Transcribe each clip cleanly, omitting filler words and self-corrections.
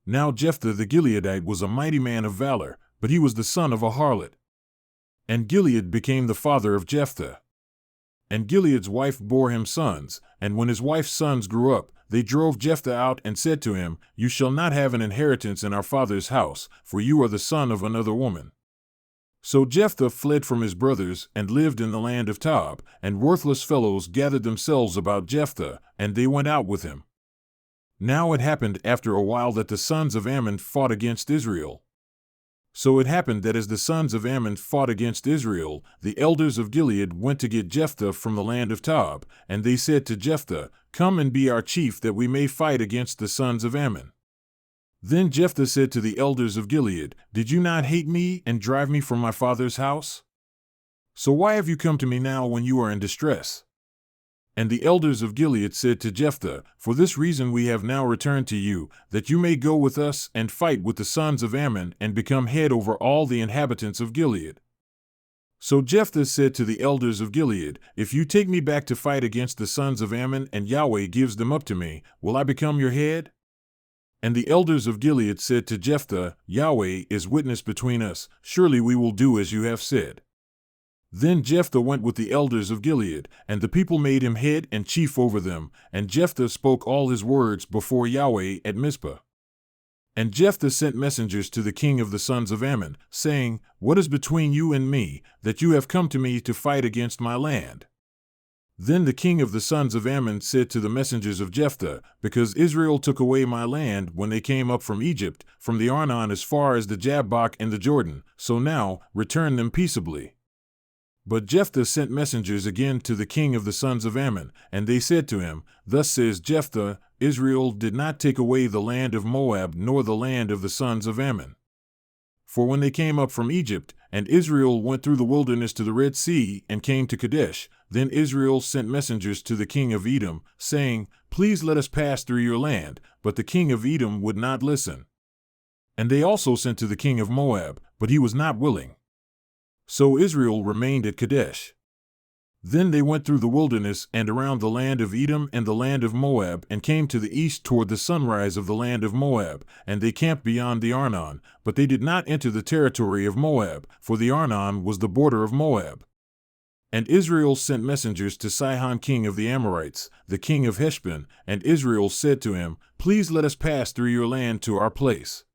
Now Jephthah the Gileadite was a mighty man of valor, but he was the son of a harlot. And Gilead became the father of Jephthah. And Gilead's wife bore him sons, and when his wife's sons grew up, they drove Jephthah out and said to him, "You shall not have an inheritance in our father's house, for you are the son of another woman." So Jephthah fled from his brothers and lived in the land of Tob, and worthless fellows gathered themselves about Jephthah, and they went out with him. Now it happened after a while that the sons of Ammon fought against Israel. So it happened that as the sons of Ammon fought against Israel, the elders of Gilead went to get Jephthah from the land of Tob, and they said to Jephthah, "Come and be our chief that we may fight against the sons of Ammon." Then Jephthah said to the elders of Gilead, "Did you not hate me and drive me from my father's house? So why have you come to me now when you are in distress?" And the elders of Gilead said to Jephthah, "For this reason we have now returned to you, that you may go with us and fight with the sons of Ammon and become head over all the inhabitants of Gilead." So Jephthah said to the elders of Gilead, "If you take me back to fight against the sons of Ammon and Yahweh gives them up to me, will I become your head?" And the elders of Gilead said to Jephthah, "Yahweh is witness between us, surely we will do as you have said." Then Jephthah went with the elders of Gilead, and the people made him head and chief over them, and Jephthah spoke all his words before Yahweh at Mizpah. And Jephthah sent messengers to the king of the sons of Ammon, saying, "What is between you and me, that you have come to me to fight against my land?" Then the king of the sons of Ammon said to the messengers of Jephthah, "Because Israel took away my land when they came up from Egypt, from the Arnon as far as the Jabbok and the Jordan, so now return them peaceably." But Jephthah sent messengers again to the king of the sons of Ammon, and they said to him, "Thus says Jephthah, Israel did not take away the land of Moab nor the land of the sons of Ammon. For when they came up from Egypt, and Israel went through the wilderness to the Red Sea and came to Kadesh, then Israel sent messengers to the king of Edom, saying, 'Please let us pass through your land,' but the king of Edom would not listen. And they also sent to the king of Moab, but he was not willing. So Israel remained at Kadesh. Then they went through the wilderness and around the land of Edom and the land of Moab, and came to the east toward the sunrise of the land of Moab, and they camped beyond the Arnon, but they did not enter the territory of Moab, for the Arnon was the border of Moab. And Israel sent messengers to Sihon king of the Amorites, the king of Heshbon, and Israel said to him, 'Please let us pass through your land to our place.'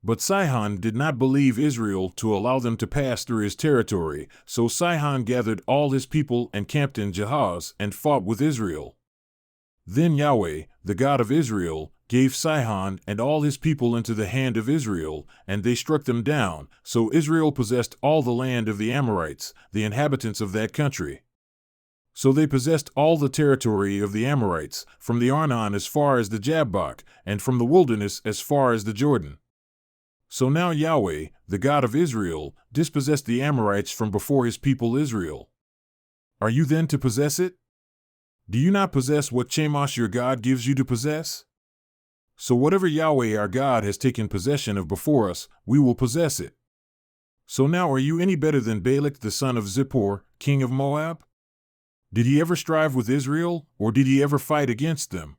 But Sihon did not believe Israel to allow them to pass through his territory, so Sihon gathered all his people and camped in Jahaz and fought with Israel. Then Yahweh, the God of Israel, gave Sihon and all his people into the hand of Israel, and they struck them down, so Israel possessed all the land of the Amorites, the inhabitants of that country. So they possessed all the territory of the Amorites, from the Arnon as far as the Jabbok, and from the wilderness as far as the Jordan. So now Yahweh, the God of Israel, dispossessed the Amorites from before his people Israel. Are you then to possess it? Do you not possess what Chemosh your God gives you to possess? So whatever Yahweh our God has taken possession of before us, we will possess it. So now are you any better than Balak the son of Zippor, king of Moab? Did he ever strive with Israel, or did he ever fight against them?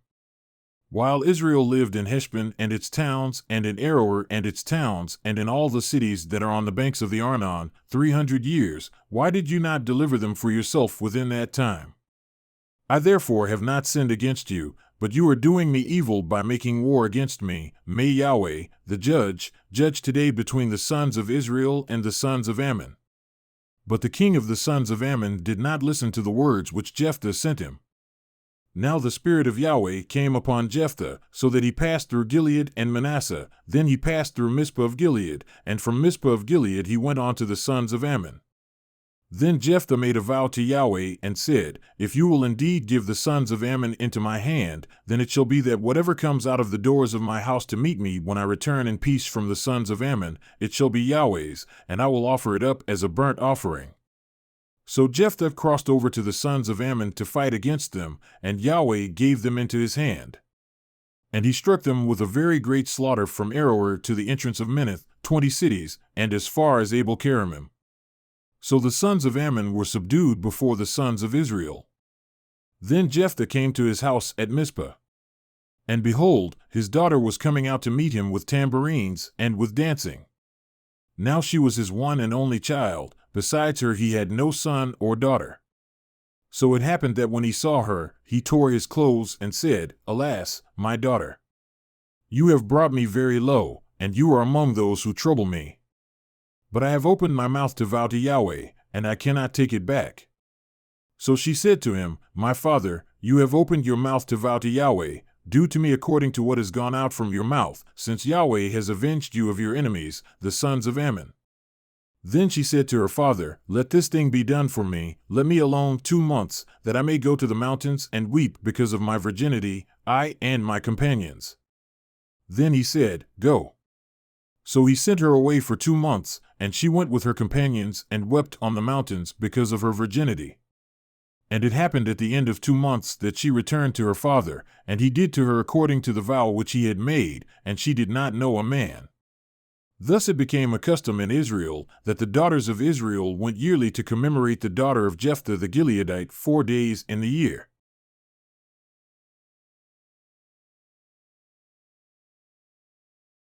While Israel lived in Heshbon and its towns, and in Aroer and its towns, and in all the cities that are on the banks of the Arnon, 300 years, why did you not deliver them for yourself within that time? I therefore have not sinned against you, but you are doing me evil by making war against me. May Yahweh, the judge, judge today between the sons of Israel and the sons of Ammon." But the king of the sons of Ammon did not listen to the words which Jephthah sent him. Now the Spirit of Yahweh came upon Jephthah, so that he passed through Gilead and Manasseh. Then he passed through Mizpah of Gilead, and from Mizpah of Gilead he went on to the sons of Ammon. Then Jephthah made a vow to Yahweh and said, "If you will indeed give the sons of Ammon into my hand, then it shall be that whatever comes out of the doors of my house to meet me when I return in peace from the sons of Ammon, it shall be Yahweh's, and I will offer it up as a burnt offering." So Jephthah crossed over to the sons of Ammon to fight against them, and Yahweh gave them into his hand. And he struck them with a very great slaughter from Aroer to the entrance of Minnith, 20 cities, and as far as Abel-keramim. So the sons of Ammon were subdued before the sons of Israel. Then Jephthah came to his house at Mizpah. And behold, his daughter was coming out to meet him with tambourines and with dancing. Now she was his one and only child, besides her he had no son or daughter. So it happened that when he saw her, he tore his clothes and said, Alas, my daughter! You have brought me very low, and you are among those who trouble me. But I have opened my mouth to vow to Yahweh, and I cannot take it back. So she said to him, My father, you have opened your mouth to vow to Yahweh. Do to me according to what has gone out from your mouth, since Yahweh has avenged you of your enemies, the sons of Ammon. Then she said to her father, Let this thing be done for me, let me alone 2 months, that I may go to the mountains and weep because of my virginity, I and my companions. Then he said, Go. So he sent her away for 2 months, and she went with her companions and wept on the mountains because of her virginity. And it happened at the end of 2 months that she returned to her father, and he did to her according to the vow which he had made, and she did not know a man. Thus it became a custom in Israel that the daughters of Israel went yearly to commemorate the daughter of Jephthah the Gileadite 4 days in the year.